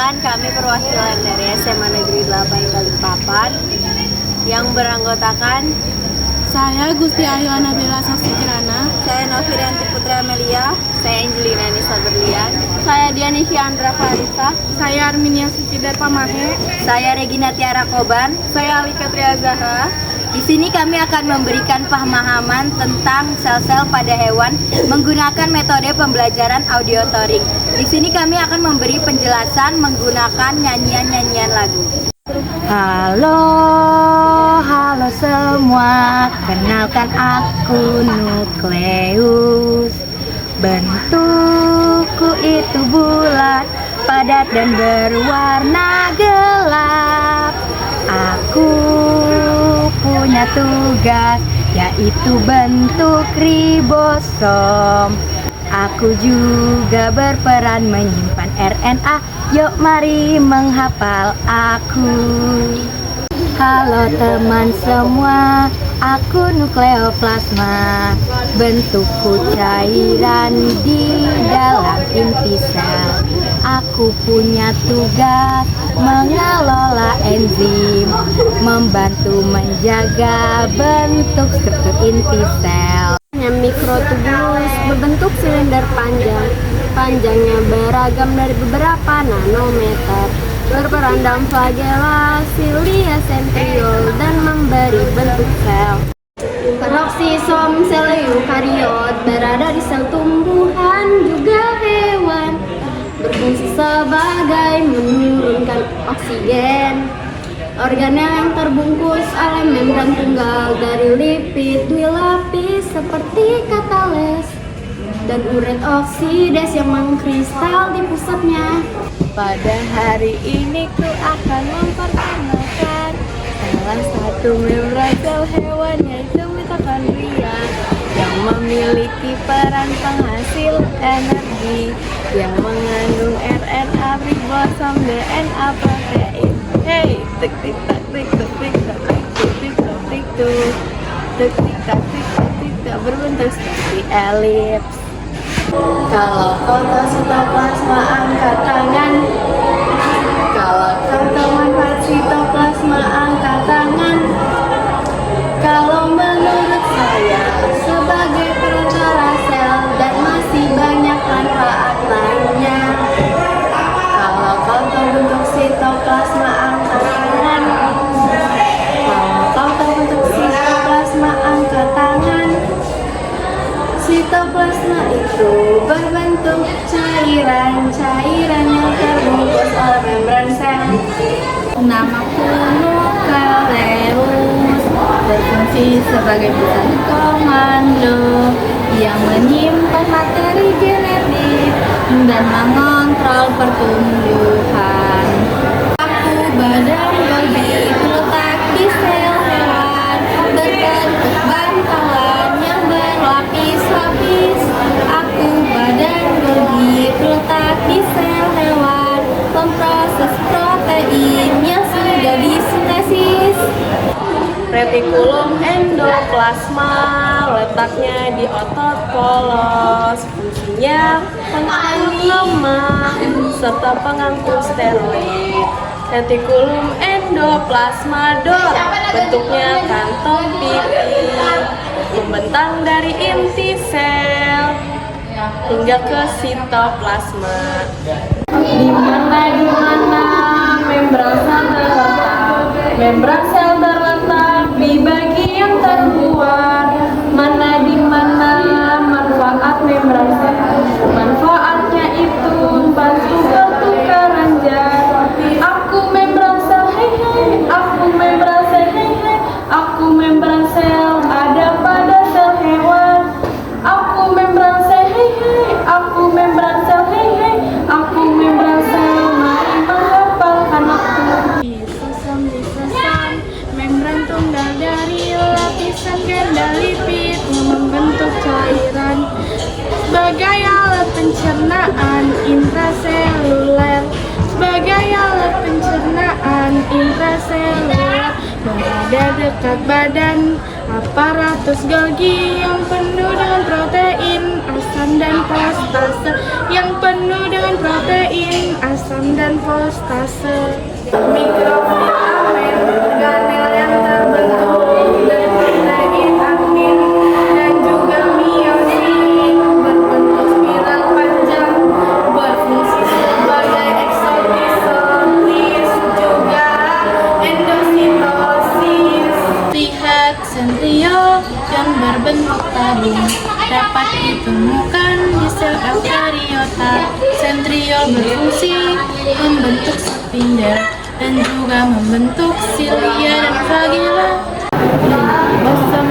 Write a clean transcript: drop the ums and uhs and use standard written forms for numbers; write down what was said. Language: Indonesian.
Perkenalkan, kami perwakilan dari SMA Negeri 8 Balikpapan yang beranggotakan Saya Gusti Ayu Anabela Sasti Kirana. saya Novirianti Putri Amelia, saya Angelina Nisa Berlian, Saya Dianisy Andra Clarissa. Saya Arminia Sufidar Pamahe. saya Regina Tiara Koban. Saya Alika Tria Zahra. Di sini kami akan memberikan pemahaman tentang sel-sel pada hewan menggunakan metode pembelajaran audiotorik. Di sini kami akan memberi penjelasan menggunakan nyanyian-nyanyian lagu. Halo, halo semua, kenalkan aku nukleus. Bentukku itu bulat, padat dan berwarna gelap. Aku punya tugas, yaitu bentuk ribosom. Aku juga berperan menyimpan RNA. Yuk mari menghafal aku. Halo teman semua, aku nukleoplasma. Bentukku cairan di dalam inti sel. Aku punya tugas mengelola enzim, membantu menjaga bentuk struktur inti sel. Mikrotubulus berbentuk silinder panjang. Panjangnya beragam dari beberapa nanometer. Berperan dalam flagella, silia, sentriol, dan memberi bentuk sel. Peroksisom sel eukariot berada di sel tumbuhan juga hewan. Berfungsi sebagai menurunkan oksigen. Organel yang terbungkus oleh membran tunggal dari lipid dilapis seperti katales dan uret oksidas yang mengkristal di pusatnya. Pada hari ini ku akan memperkenalkan salah satu membran sel hewan, yaitu mitokondria, yang memiliki peran penghasil energi, yang mengandung RNA, ribosom, DNA, protein. Hey, tik tik tak tik tak tik tak tik tik tik tak tik tuh, tik tik tak tik tak tik tak berbentuk seperti elips. Kalau foto sitoplasma angkat tangan. Kalau kau tahu manfaat sitoplasma angkat tangan. Kalau menurut saya sebagai perantara sel dan masih banyak manfaat lainnya. Kalau kau tahu bentuk sitoplasma angkat tangan. Kalau kau tahu bentuk sitoplasma angkat tangan. Sitoplasma itu berbentuk cairan yang terbungkus oleh membran sel. Namaku nukleus, berfungsi sebagai pusat komando yang menyimpan materi genetik dan mengontrol pertumbuhan. Aku badan Golgi terletak di sel hewan berbentuk bantalan yang berlapis-lapis. Aku badan Golgi terletak di sel hewan memproses protein yang sudah disintesis. Retikulum endoplasma letaknya di otot polos, fungsinya pengangkut lemak serta pengangkut steroid. Retikulum endoplasma dot bentuknya kantong pipih, membentang dari inti sel hingga ke sitoplasma. Di mana membran sel terletak? Membran sel terletak di bagian terluar. Di mana manfaat membran sel? Manfaatnya itu bantu pertukaran zat. Aku membran sel, hei hei. Aku membran sel, hei hei. Aku membran sel ada pada sel hewan. Aku membran sel, hei hei. Aku membran sel, hei hei. Aku membran sel, mari menghafalkan aku. Disesan, membran tunggal dari lapisan ganda lipid yang membentuk cairan sebagai alat pencernaan intraseluler. Sebagai alat pencernaan intraseluler berada dekat badan aparatus Golgi yang penuh dengan protein, asam dan fosfase yang penuh dengan protein, asam dan fosfase. Mikrofilament organel yang terbentuk dari protein aktin dan juga miosin berbentuk spiral panjang, berfungsi sebagai eksositosis juga endositosis. Lihat sentriol yang berbentuk tabung dapat ditemukan di sel eukariota. Sentriol berfungsi membentuk spindel dan juga membentuk silia dan flagella. Osem